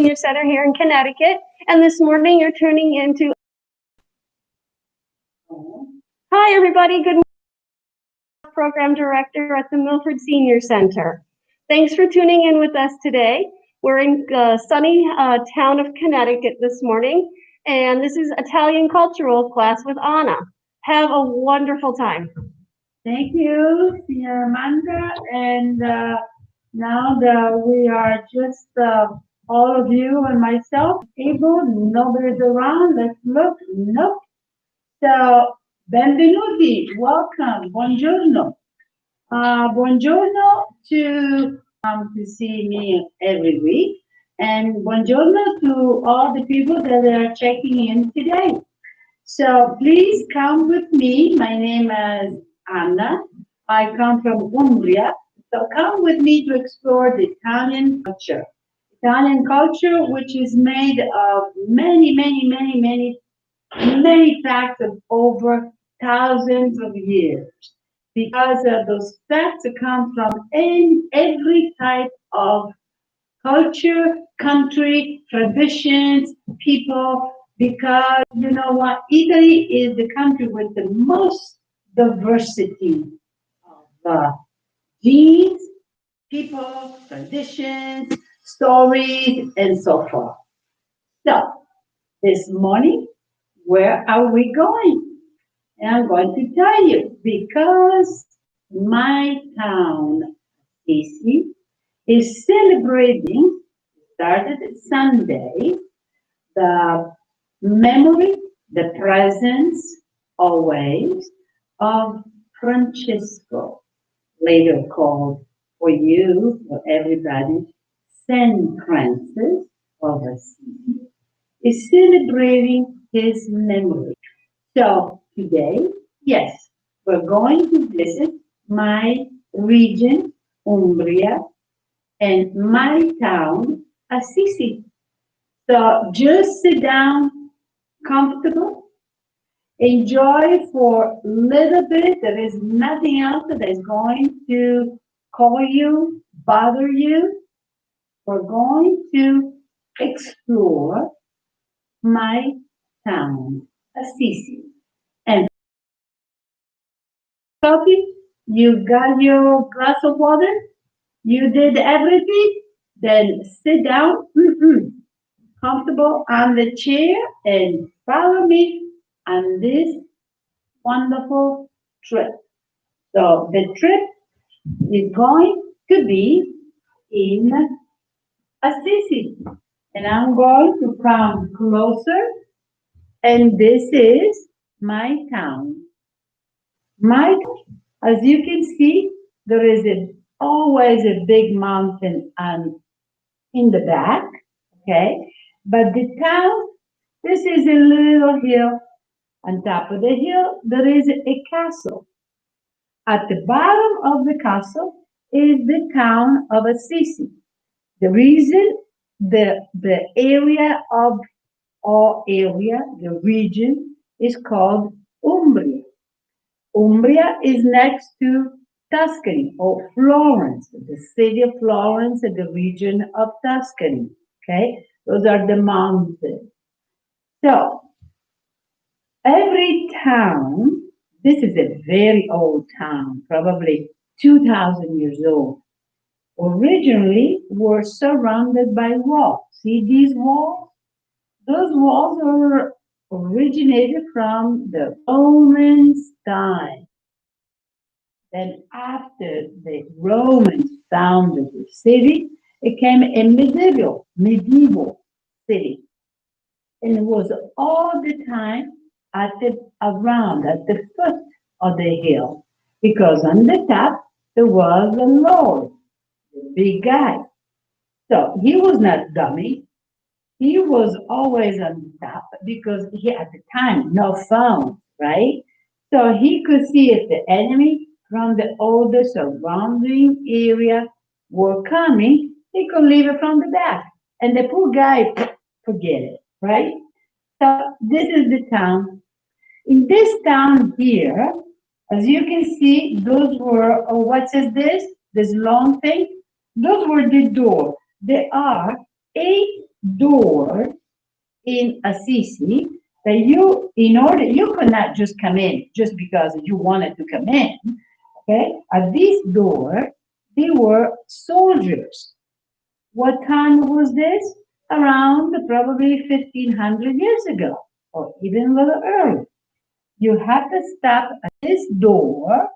Senior Center here in Connecticut, and this morning you're tuning into. Hi, everybody. Good morning. Program Director at the Milford Senior Center. Thanks for tuning in with us today. We're in sunny town of Connecticut this morning, and this is Italian cultural class with Anna. Have a wonderful time. Thank you, Senior Amanda, and now that we are just all of you and myself able, nobody's around, let's look, nope. So, benvenuti, welcome, buongiorno. Buongiorno to see me every week, and buongiorno to all the people that are checking in today. So please come with me. My name is Anna. I come from Umbria. So come with me to explore the Italian culture. Italian culture, which is made of many facts of over thousands of years. Because those facts come from every type of culture, country, traditions, people, because you know what? Italy is the country with the most diversity of genes, people, traditions, stories, and so forth. So, this morning, where are we going? And I'm going to tell you, because my town, Assisi, is celebrating, started Sunday, the memory, the presence, always, of Francesco, later called for you, for everybody, Saint Francis of Assisi, is celebrating his memory. So today, yes, we're going to visit my region, Umbria, and my town, Assisi. So just sit down, comfortable, enjoy for a little bit. There is nothing else that is going to call you, bother you. We're going to explore my town, Assisi. And coffee, you got your glass of water, you did everything, then sit down, comfortable on the chair, and follow me on this wonderful trip. So the trip is going to be in Assisi, and I'm going to come closer, and this is my town. As you can see, there is always a big mountain in the back, okay? But the town, this is a little hill. On top of the hill, there is a castle. At the bottom of the castle is the town of Assisi. The reason the area of the region is called Umbria. Umbria is next to Tuscany or Florence, the city of Florence and the region of Tuscany. Okay, those are the mountains. So every town, this is a very old town, probably 2,000 years old, originally were surrounded by walls. See these walls? Those walls were originated from the Romans' time. Then after the Romans founded the city, it became a medieval city. And it was all the time at the foot of the hill, because on the top there was a lord, the big guy. So he was not dummy. He was always on the top because he at the time no phone, right? So he could see if the enemy from the older surrounding area were coming, he could leave it from the back. And the poor guy, forget it, right? So this is the town. In this town here, as you can see, those were, oh, what is this? This long thing? Those were the door. There are 8 doors in Assisi that you could not just come in just because you wanted to come in. Okay, at this door, they were soldiers. What time was this? Around probably 1500 years ago, or even a little earlier. You have to stop at this door.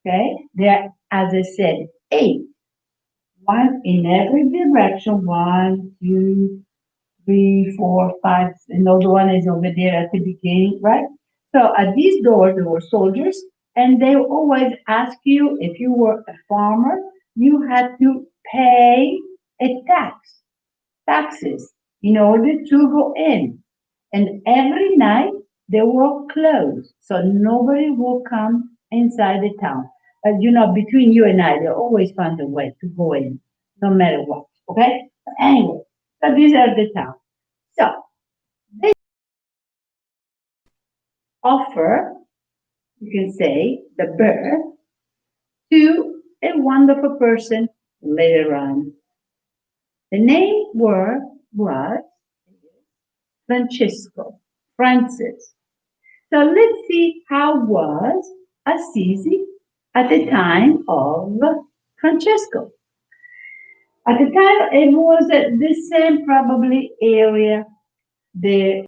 Okay, there, as I said, eight. One in every direction. One, two, three, four, five. Another one is over there at the beginning, right? So at these doors, there were soldiers, and they always ask you if you were a farmer, you had to pay a taxes in order to go in. And every night they were closed, so nobody will come inside the town. Between you and I, they always find a way to go in, no matter what. Okay? But anyway, so these are the towns. So they offer, you can say, the birth to a wonderful person later on. The name was Francesco Francis. So let's see how was Assisi at the time of Francesco. At the time, it was the same probably area. The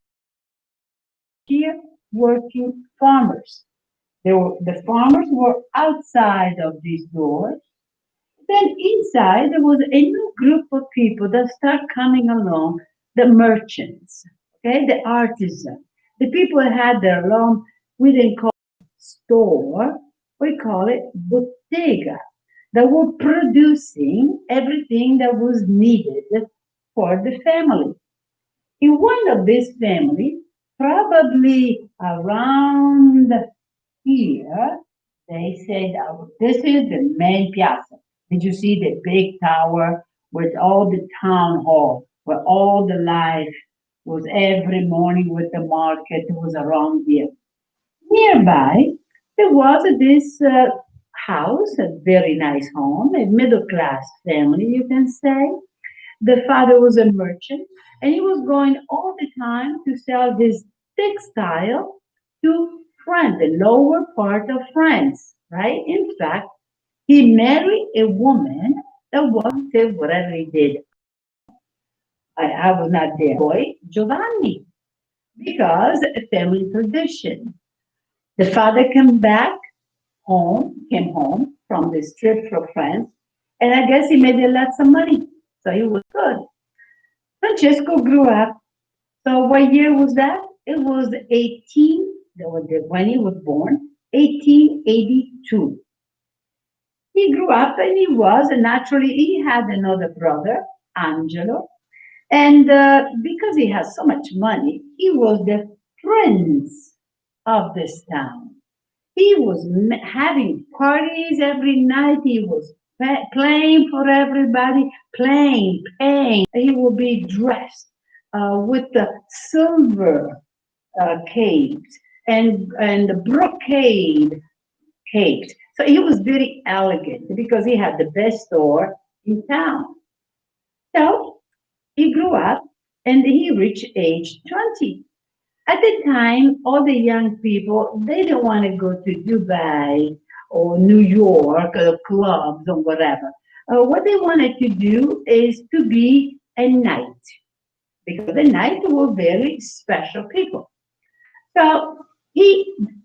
here working farmers. The farmers were outside of these doors. Then inside there was a new group of people that start coming along, the merchants, okay, the artisans. The people had their own, we didn't call it store, we call it bottega. They were producing everything that was needed for the family. In one of these families, probably around here, they said, oh, this is the main piazza. Did you see the big tower with all the town hall, where all the life was every morning with the market was around here? Nearby, there was this house, a very nice home, a middle class family, you can say. The father was a merchant, and he was going all the time to sell this textile to France, the lower part of France, right? In fact, he married a woman that wanted whatever he did. I was not there. Boy, Giovanni, because a family tradition. The father came home from this trip from France, and I guess he made a lot of money, so he was good. Francesco grew up. So what year was that? It was 18, when he was born, 1882. He grew up and naturally, he had another brother, Angelo. And because he has so much money, he was the prince of this town. He was having parties every night. He was playing for everybody, paying. He would be dressed with the silver capes and the brocade capes. So he was very elegant because he had the best store in town. So he grew up and he reached age 20. At the time, all the young people, they didn't want to go to Dubai or New York or clubs or whatever. What they wanted to do is to be a knight, because the knights were very special people. So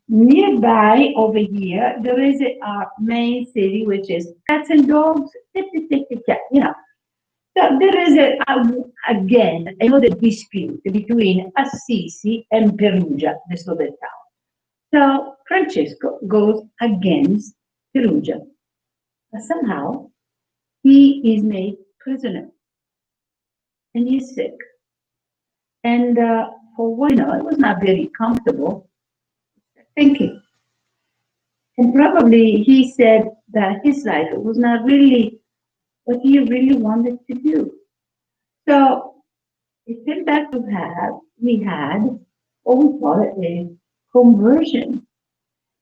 nearby over here, there is a main city, which is cats and dogs, you know. So there is again another dispute between Assisi and Perugia, the other town. So Francesco goes against Perugia. But somehow he is made prisoner and he's sick. And for one, it was not very comfortable thinking. And probably he said that his life was not really what he really wanted to do. So it turned out we had what we call it a conversion.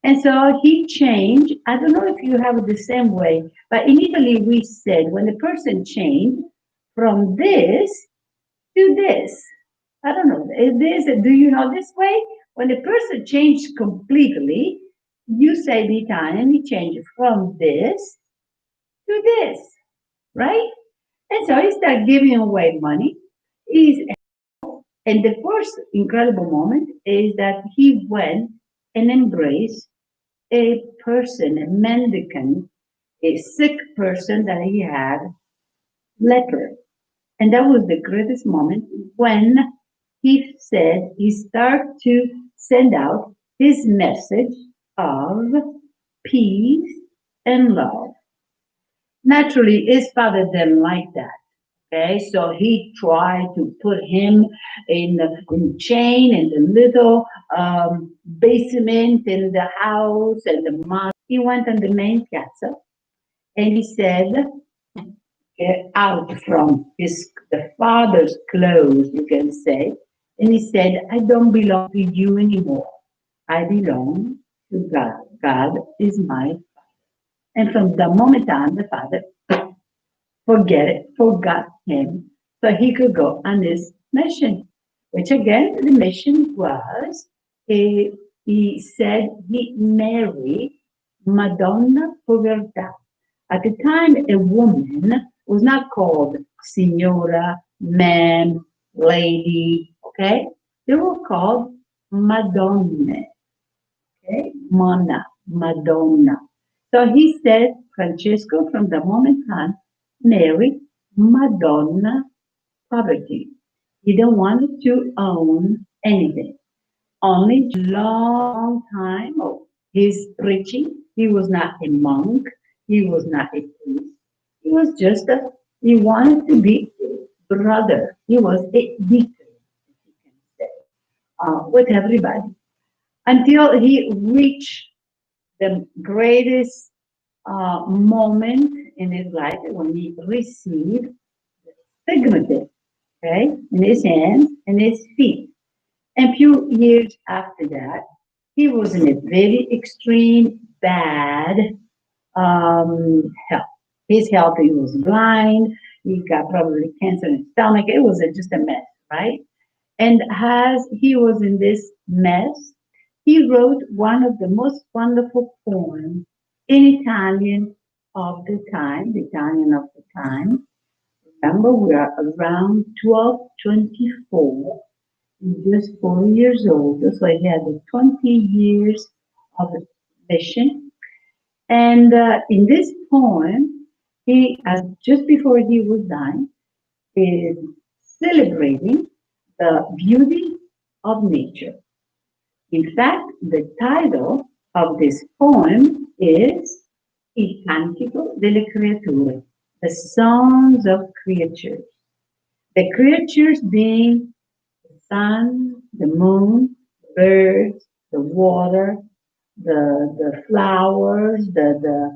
And so he changed. I don't know if you have it the same way, but in Italy we said when the person changed from this to this. I don't know. Do you know this way? When a person changes completely, you say the Italian, he changes from this to this, right? And so he started giving away money. He's, and the first incredible moment is that he went and embraced a person, a mendicant, a sick person that he had leper. And that was the greatest moment when he said he started to send out his message of peace and love. Naturally, his father didn't like that. Okay, so he tried to put him in chain in the little basement in the house and the mom. He went on the main piazza and he said, get out from the father's clothes, you can say. And he said, I don't belong to you anymore. I belong to God. God is my father. And from the moment on, the father forgot him, so he could go on this mission, which again, the mission was, he said he married Madonna Povertà. At the time, a woman was not called signora, ma'am, lady, okay? They were called Madonne, okay? Mona, Madonna. So he said, Francesco, from the moment on, married Madonna Poverty. He didn't want to own anything. Only long time of his preaching. He was not a monk. He was not a priest. He was just he wanted to be a brother. He was a deacon, if you can say, with everybody. Until he reached the greatest moment in his life when he received the stigmata, okay, in his hands and his feet. And a few years after that, he was in a very extreme, bad health. His health, he was blind, he got probably cancer in his stomach. It was just a mess, right? And as he was in this mess, he wrote one of the most wonderful poems in Italian of the time, the Italian of the time. Remember, we are around 1224, just 4 years old, so he had 20 years of mission. And in this poem, he, just before he was dying, is celebrating the beauty of nature. In fact, the title of this poem is Il Cantico delle Creature, the songs of creatures. The creatures being the sun, the moon, the birds, the water, the flowers, the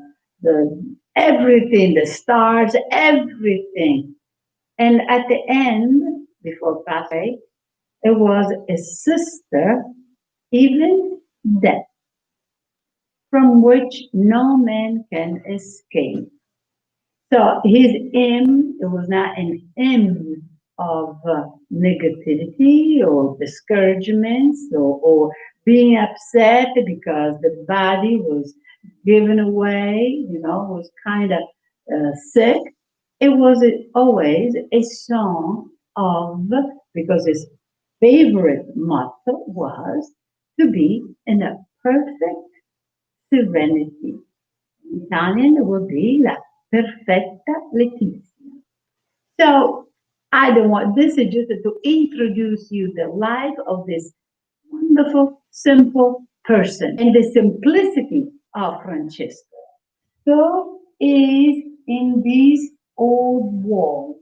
everything, the stars, everything. And at the end, before passing, it was a sister, even death, from which no man can escape. So his hymn, it was not an hymn of negativity or discouragements or being upset because the body was given away, was kind of sick. It was always a song of, because his favorite motto was to be in a perfect serenity. In Italian, it would be la perfetta letizia. So I don't want, this is just to introduce you the life of this wonderful, simple person and the simplicity of Francesco. So is in these old walls,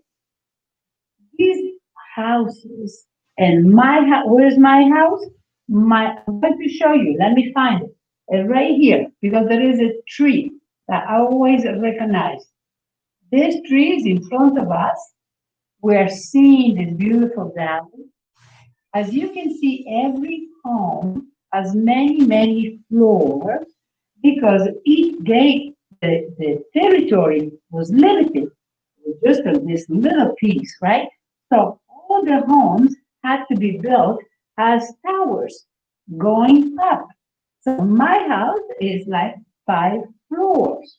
these houses, and my house, where's my house? I'm going to show you, let me find it. Right here, because there is a tree that I always recognize. This tree is in front of us. We're seeing this beautiful valley. As you can see, every home has many, many floors because each gate, the territory was limited with just this little piece, right? So all all the homes had to be built as towers going up. So my house is like 5 floors.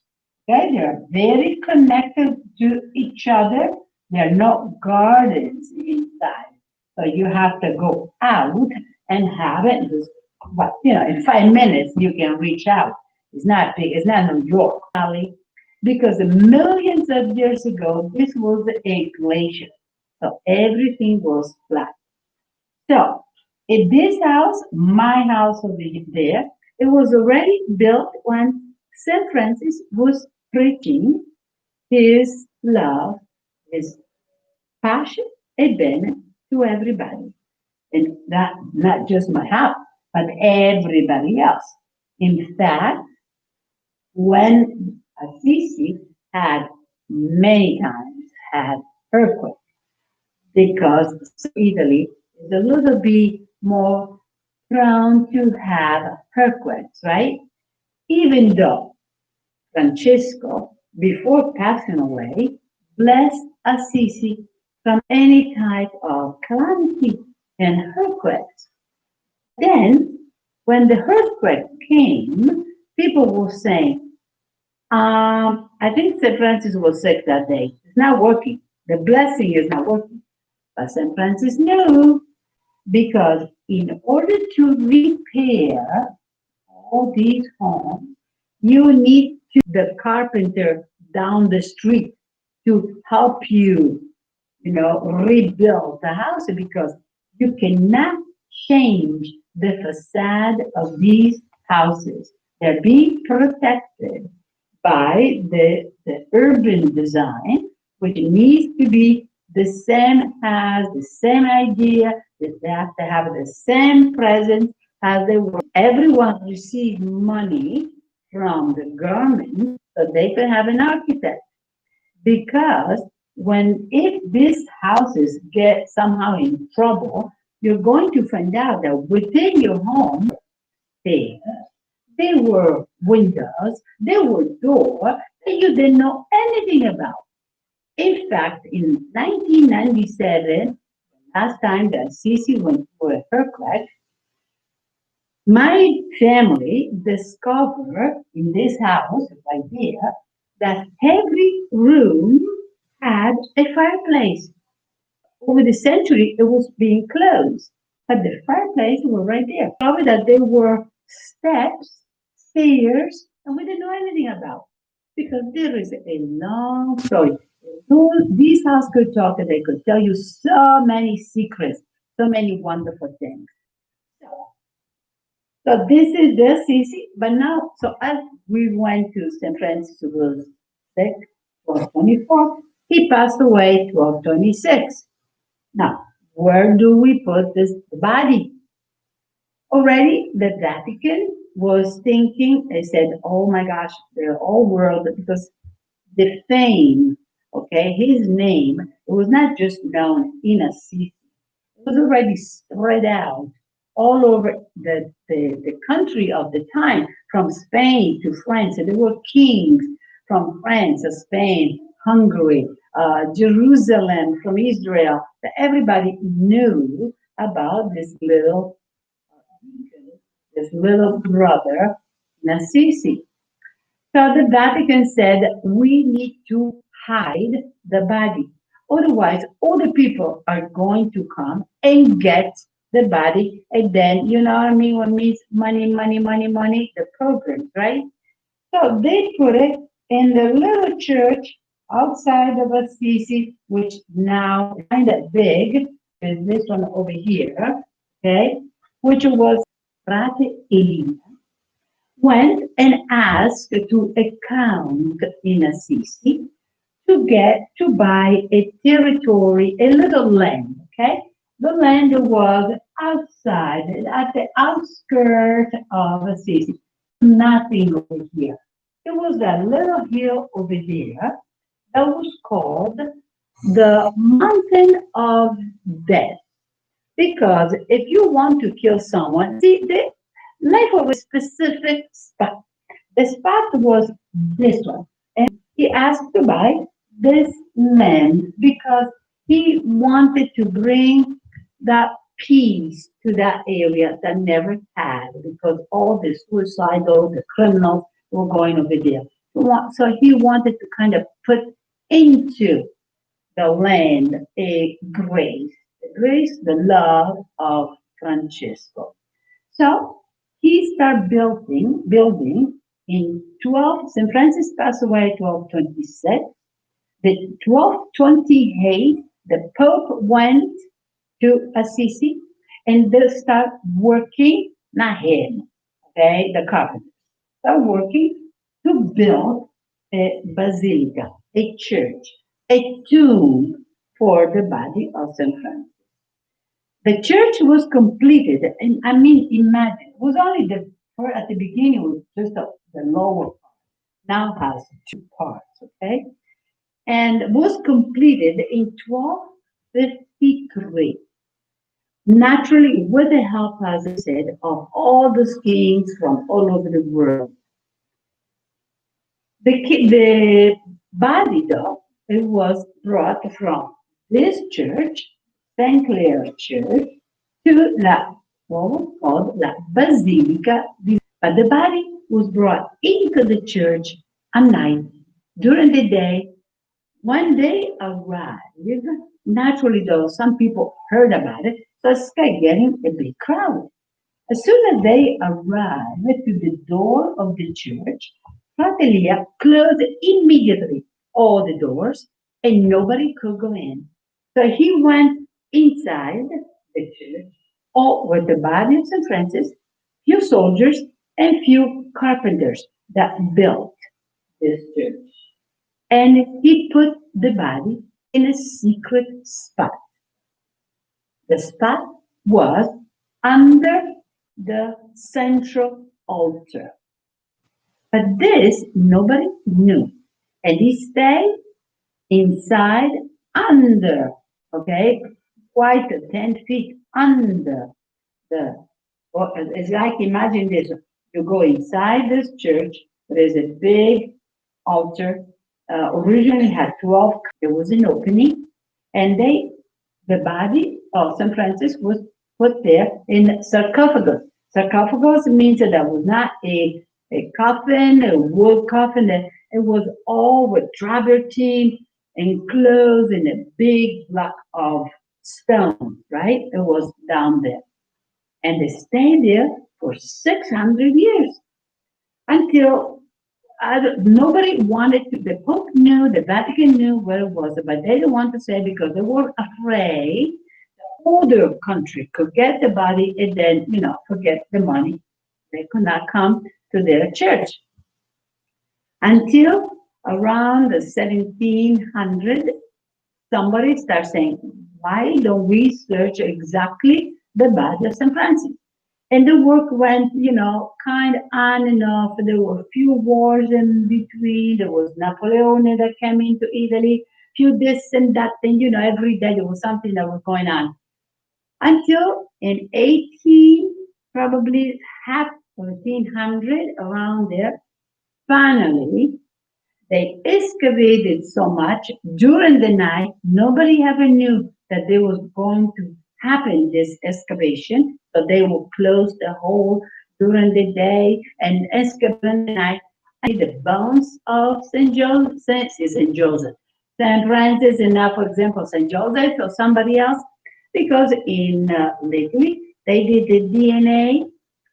Okay, they're very connected to each other. There are no gardens inside. So you have to go out and have it. But in 5 minutes you can reach out. It's not big, it's not New York Valley. Because millions of years ago, this was a glacier. So everything was flat. So in this house, my house over there, it was already built when St. Francis was preaching his love, his passion, and then to everybody. And that not just my house, but everybody else. In fact, when Assisi had many times had earthquakes, because Italy is a little bit more prone to have earthquakes, right? Even though Francesco, before passing away, blessed Assisi from any type of calamity and earthquakes. Then, when the earthquake came, people were saying, I think St. Francis was sick that day. It's not working. The blessing is not working. But St. Francis knew, because in order to repair all these homes, you need the carpenter down the street to help you, rebuild the house, because you cannot change the facade of these houses. They're being protected by the urban design, which needs to be the same, has the same idea, that they have to have the same presence as they were. Everyone received money from the government so they could have an architect. Because if these houses get somehow in trouble, you're going to find out that within your home, there were windows, there were doors that you didn't know anything about. In fact, in 1997, the last time that Assisi went through a earthquake, my family discovered in this house right here that every room had a fireplace. Over the century, it was being closed, but the fireplace was right there. Discovered that there were steps, stairs, and we didn't know anything about, because there is a long story. These house could talk, and they could tell you so many secrets, so many wonderful things. So this is the Sisi, but now, so as we went to St. Francis who was sick, 1224, he passed away 1226. Now, where do we put this body? Already the Vatican was thinking, they said, oh my gosh, the whole world, because the fame, okay, his name, it was not just known in Assisi, it was already spread out all over the country of the time, from Spain to France. And there were kings from France, Spain, Hungary, Jerusalem, from Israel. Everybody knew about this little brother, Assisi. So the Vatican said, we need to hide the body. Otherwise, all the people are going to come and get the body. And then, you know what I mean? What means money, money, money, money, the program, right? So they put it in the little church outside of Assisi, which now is kind of big, is this one over here, okay? Which was Frate Elina. Went and asked to a count in Assisi to buy a territory, a little land, okay? The land was outside, at the outskirts of Assisi, nothing over here. There was a little hill over there that was called the Mountain of Death. Because if you want to kill someone, see, the life of a specific spot. The spot was this one. And he asked to buy this land because He wanted to bring that peace to that area that never had, because all the suicidal, the criminals were going over there. So he wanted to kind of put into the land a grace, the love of Francesco. So he started building in St. Francis passed away 1226. The 1228, the Pope went to Assisi and they start working, not him, okay, the carpenters, start working to build a basilica, a church, a tomb for the body of St. Francis. The church was completed, and I mean, imagine, it was only at the beginning, it was just the lower part, now has two parts, okay? And was completed in 1253. Naturally, with the help, as I said, of all the kings from all over the world. The body, though, it was brought from this church, St. Clair Church, to what was called La Basilica. But the body was brought into the church at night. During the day, when they arrived, naturally, though, some people heard about it, so it started getting a big crowd. As soon as they arrived to the door of the church, Fratellia closed immediately all the doors and nobody could go in. So he went inside the church, all with the body of St. Francis, few soldiers, and few carpenters that built this church. And he put the body in a secret spot. The spot was under the central altar. But this nobody knew. And he stayed inside under, okay, quite 10 feet under it's like, imagine this, you go inside this church, there is a big altar, originally had 12, there was an opening, and the body of St. Francis was put there in sarcophagus. Sarcophagus means that there was not a coffin, a wood coffin, it was all with travertine enclosed in a big block of stone, right? It was down there. And they stayed there for 600 years until nobody wanted to, the Pope knew, the Vatican knew where it was, but they didn't want to say because they were afraid the older country could get the body and then, forget the money. They could not come to their church. Until around the 1700, somebody started saying, why don't we search exactly the body of St. Francis? And the work went, kind of on and off. There were a few wars in between. There was Napoleon that came into Italy, few this and that thing, every day there was something that was going on. Until in 18, probably half 1400, around there, finally, they excavated so much during the night, nobody ever knew that there was going to happen, this excavation. So they will close the hole during the day and excavate in the night. And the bones of St. Joseph, St. Francis, and now, for example, St. Joseph or somebody else, because in lately they did the DNA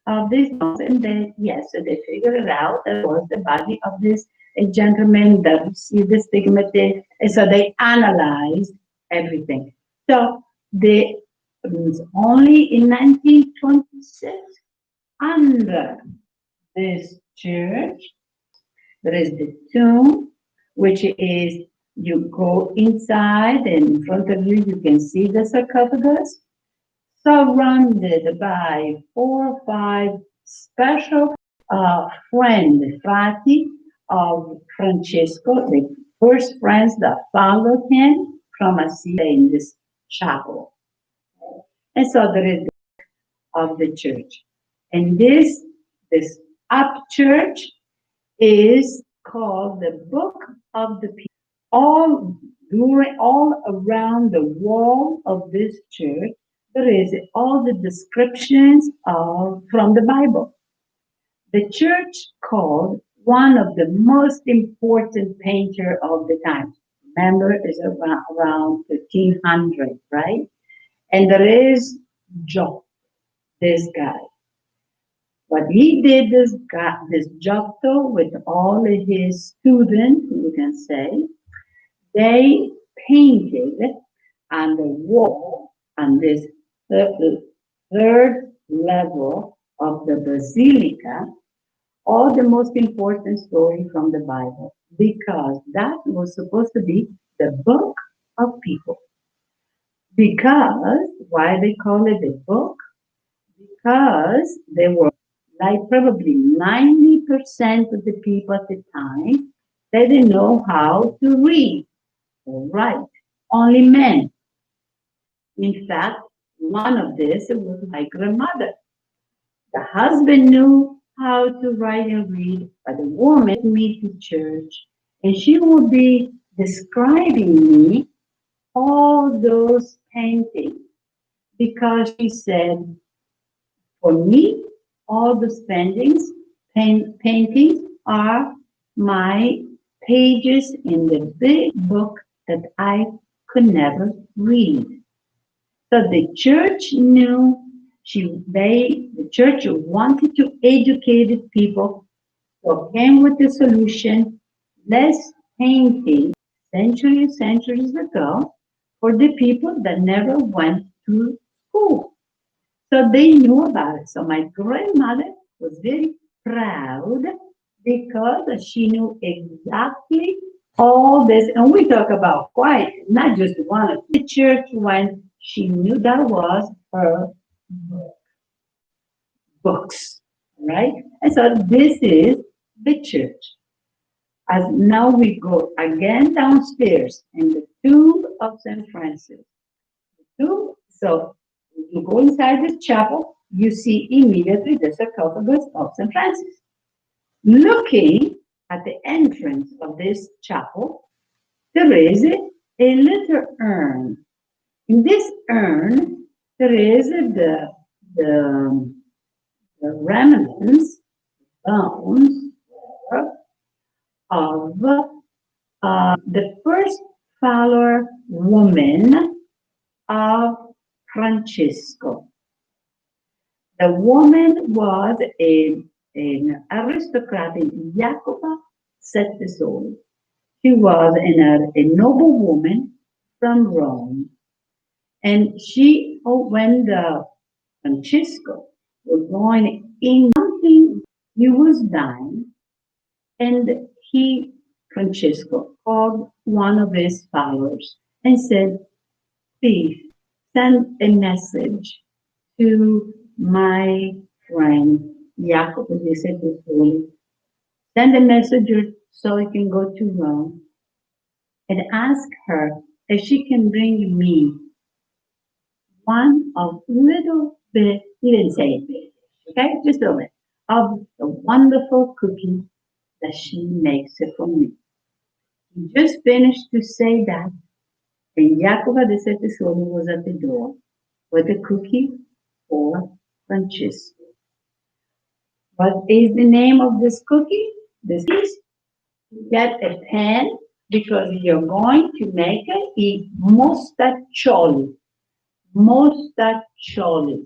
of these bones, and then, so they figured it out. That was the body of this gentleman that received the stigmatism, and so they analyzed everything. So it was only in 1926, under this church, there is the tomb, which is, you go inside and in front of you, you can see the sarcophagus, surrounded by 4 or 5 special friends, frati, of Francesco, the first friends that followed him from Assisi in this chapel. And so there is of the church. And this up church is called the Book of the People. All during all around the wall of this church, there is all the descriptions of from the Bible. The church called one of the most important painter of the time. Remember, is around 1500, right? And there is John, this guy. But he did this Giotto with all of his students, you can say. They painted on the wall on this third level of the basilica all the most important story from the Bible because that was supposed to be the book of people. Because why they call it the book? Because they were like probably 90% of the people at the time, they didn't know how to read or write. Only men. In fact, one of this was my grandmother. The husband knew how to write and read, but the woman would meet to church and she would be describing me all those paintings because she said, for me, all those paintings are my pages in the big book that I could never read. So the church knew the church wanted to educate people, so came with the solution, less painting centuries ago for the people that never went to school. So they knew about it. So my grandmother was very proud because she knew exactly all this. And we talk about quite, not just one of the church when she knew that was her books, right? And so this is the church. As now we go again downstairs in the tomb of St. Francis. So you go inside this chapel, you see immediately the sarcophagus of St. Francis. Looking at the entrance of this chapel, there is a little urn. In this urn, there is the remnants, bones of the first follower woman of Francesco. The woman was an aristocrat in Jacoba Settesoli. She was a noble woman from Rome. And when Francesco was going in something, he was dying, and Francesco, called one of his followers and said, please send a message to my friend Jacopo di Settesoli. Send a messenger so he can go to Rome and ask her if she can bring me one of little bit, he didn't say it big, okay, just a little bit, of the wonderful cookie that she makes it for me. He just finished to say that, and Jacopo di Settesoli was at the door with a cookie for Francesco. What is the name of this cookie? This is, get a pen because you're going to make a mostaccioli. Mostaccioli.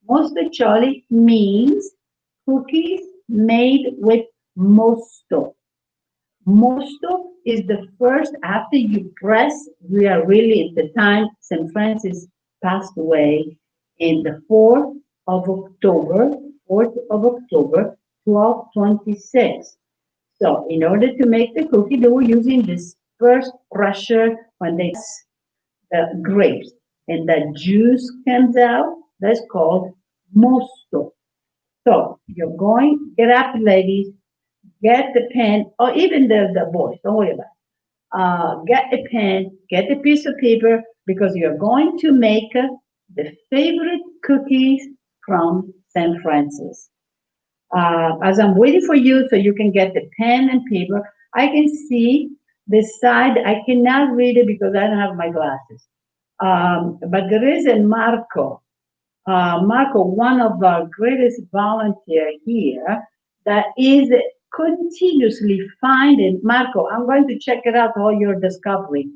Mostaccioli means cookies made with mosto. Mosto is the first, after you press, we are really at the time St. Francis passed away in the 4th of October, 1226. So in order to make the cookie, they were using this first crusher when they press the grapes and the juice comes out, that's called mosto. So you're going, get up ladies, get the pen, or even the boys, don't worry about it. Get a pen, get a piece of paper, because you're going to make the favorite cookies from St. Francis. As I'm waiting for you so you can get the pen and paper, I can see This side, I cannot read it because I don't have my glasses. But there is a Marco. Marco, one of our greatest volunteer here, that is continuously finding. Marco, I'm going to check it out, all your discovery.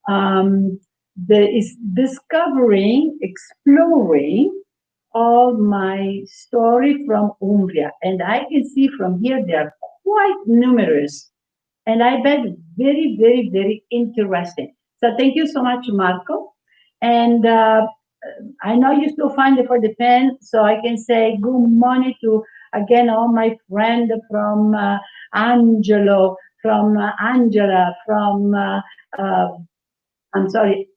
There is discovering, exploring all my story from Umbria. And I can see from here they are quite numerous. And I bet very, very, very interesting. So thank you so much, Marco. And I know you still find it for the pen, so I can say good morning to, again, all my friends from Angelo, from Angela, from, I'm sorry,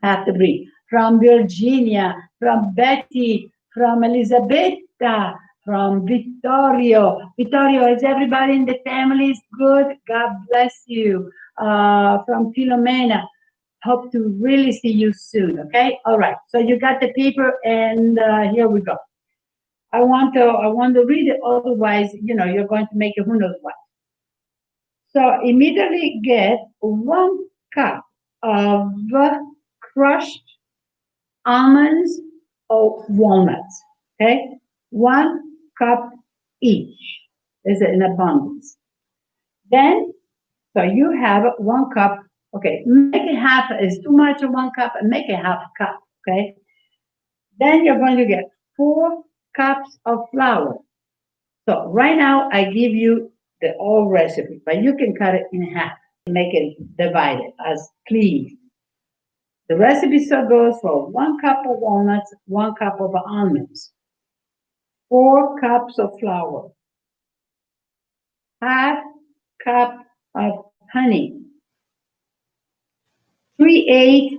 I have to breathe, from Virginia, from Betty, from Elisabetta, from Vittorio. Vittorio, is everybody in the family is good? God bless you. From Filomena. Hope to really see you soon, okay? All right, so you got the paper, and here we go. I want to read it, otherwise, you're going to make it who knows what. So immediately get 1 cup of crushed almonds or walnuts, okay? 1 cup each is in abundance. Then, so you have 1 cup. Okay, make it half is too much of 1 cup, and make it half cup, okay? Then you're going to get 4 cups of flour. So right now I give you the old recipe, but you can cut it in half and make it divided as please. The recipe so goes for 1 cup of walnuts, 1 cup of almonds, 4 cups of flour, half cup of honey, 3/8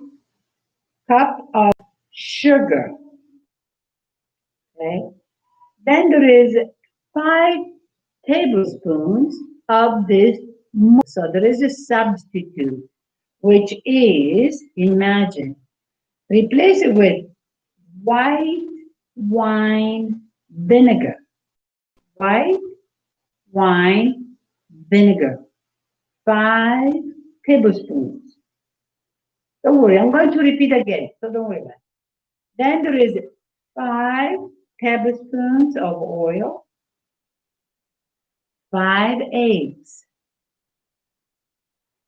cup of sugar. Okay. Then there is 5 tablespoons of this. So there is a substitute, which is, imagine, replace it with white wine vinegar. White wine vinegar. 5 tablespoons. Don't worry, I'm going to repeat again, so don't worry about it. Then there is 5 tablespoons of oil, 5 eggs,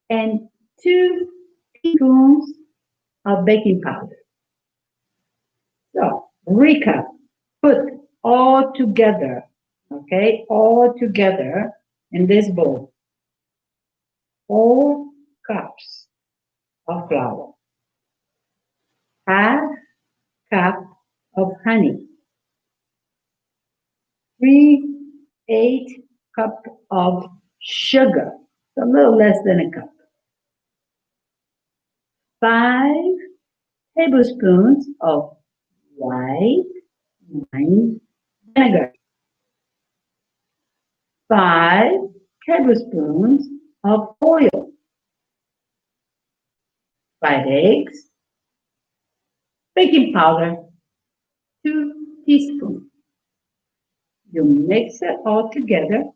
and 2 teaspoons of baking powder. So, recap, put all together, okay, all together in this bowl. 4 cups of flour, half cup of honey, 3/8 cup of sugar, a little less than a cup, 5 tablespoons of white wine vinegar, 5 tablespoons of oil, 5 eggs, baking powder, 2 teaspoons. You mix it all together.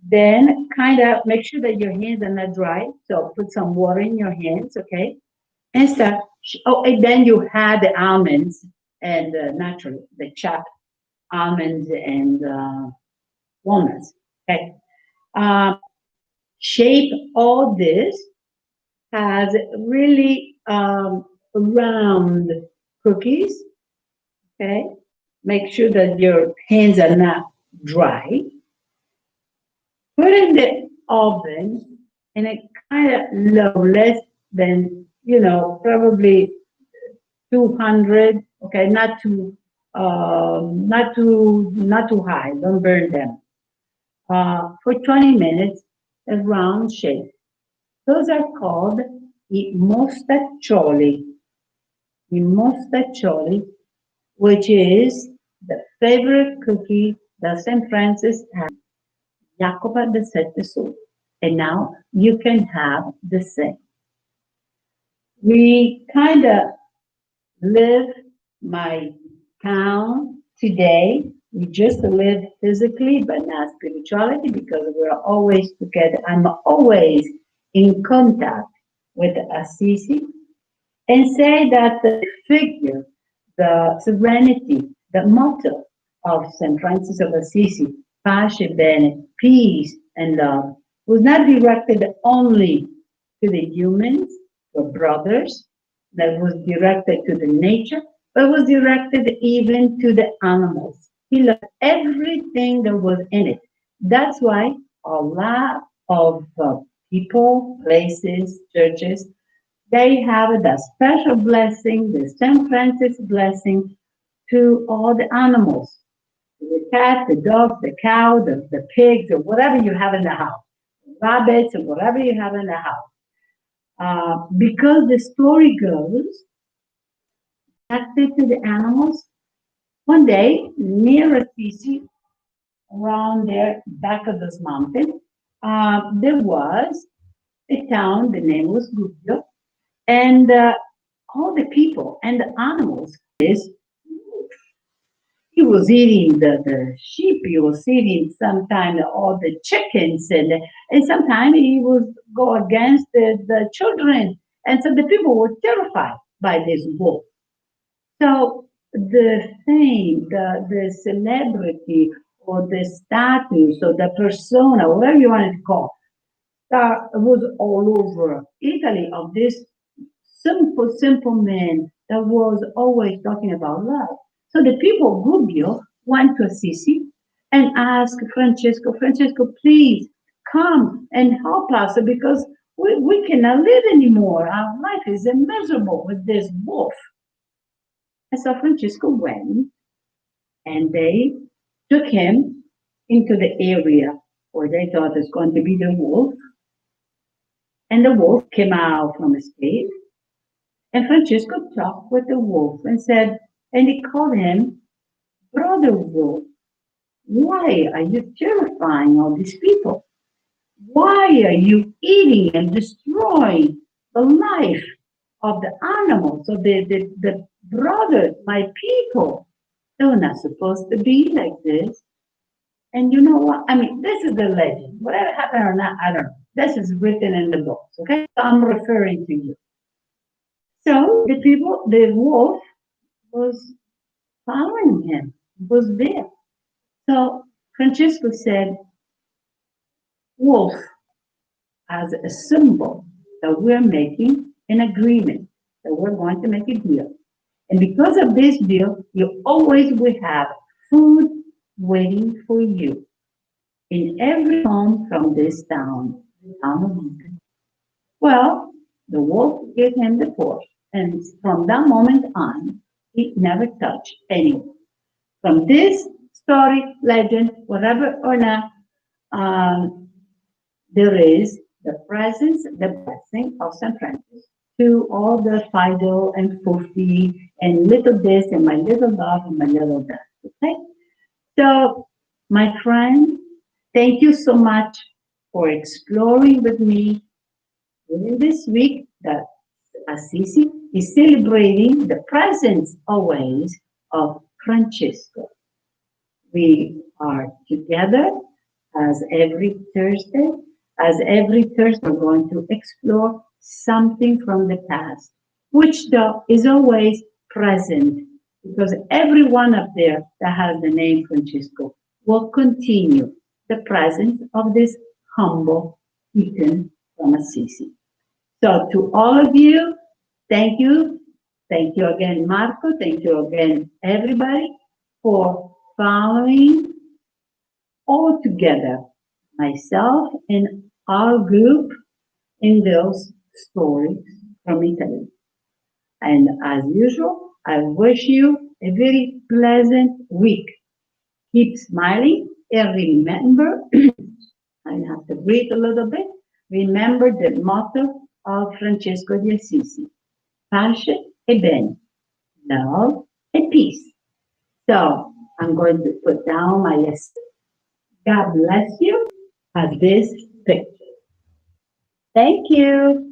Then kind of make sure that your hands are not dry. So put some water in your hands, okay? And start. Oh, and then you add the almonds and naturally the chopped almonds and walnuts. Okay. Shape all this as really round cookies. Okay. Make sure that your hands are not dry. Put in the oven and it kind of low, less than, probably 200. Okay, not too high. Don't burn them. For 20 minutes, a round shape. Those are called I mostaccioli. I mostaccioli, which is the favorite cookie that St. Francis had. Jacoba the Sette Sole. And now you can have the same. We kind of live my town today We just live physically, but not spirituality because we're always together. I'm always in contact with Assisi and say that the figure, the serenity, the motto of St. Francis of Assisi, pace bene, peace and love, was not directed only to the humans, the brothers, that was directed to the nature, but was directed even to the animals. He loved everything that was in it. That's why a lot of people, places, churches, they have the special blessing, the St. Francis blessing to all the animals, the cat, the dog, the cow, the pigs, or whatever you have in the house, rabbits, or whatever you have in the house. Because the story goes, connected to the animals, one day near Assisi, around there, back of this mountain, there was a town, the name was Gubbio, and all the people and the animals, this he was eating the sheep, he was eating sometimes all the chickens, and sometimes he would go against the children. And so the people were terrified by this wolf. So the fame, the celebrity, or the status, or the persona, whatever you want to call, that was all over Italy of this simple man that was always talking about love. So the people of Gubbio went to Assisi and asked Francesco, please come and help us because we cannot live anymore. Our life is miserable with this wolf. And so Francesco went and they took him into the area where they thought was going to be the wolf. And the wolf came out from his cave. And Francesco talked with the wolf and said, and he called him Brother Wolf. Why are you terrifying all these people? Why are you eating and destroying the life of the animals, of the brothers, my people? They're not supposed to be like this. And you know what? I mean, this is the legend. Whatever happened or not, I don't know. This is written in the books, okay? So I'm referring to you. So the wolf was following him, was there. So Francesco said, wolf, as a symbol that we're making an agreement, that we're going to make a deal. And because of this deal, you always will have food waiting for you in every home from this town, the town of Milford. Well, the wolf gave him the pork, and from that moment on, he never touched anyone. From this story, legend, whatever or not, there is the presence, the blessing of St. Francis to all the Fido and Fufi and little this and my little love and my little that. Okay? So, my friend, thank you so much for exploring with me during this week that Assisi is celebrating the presence always of Francesco. We are together as every Thursday. As every Thursday, we're going to explore something from the past, which though is always present because every one up there that has the name Francesco will continue the presence of this humble deacon from Assisi. So to all of you, thank you. Thank you again, Marco. Thank you again, everybody, for following all together, myself and our group in those stories from Italy. And as usual, I wish you a very pleasant week. Keep smiling and remember, I have to breathe a little bit. Remember the motto of Francesco di Assisi, pace e bene, love and peace. So I'm going to put down my list. God bless you at this picture. Thank you.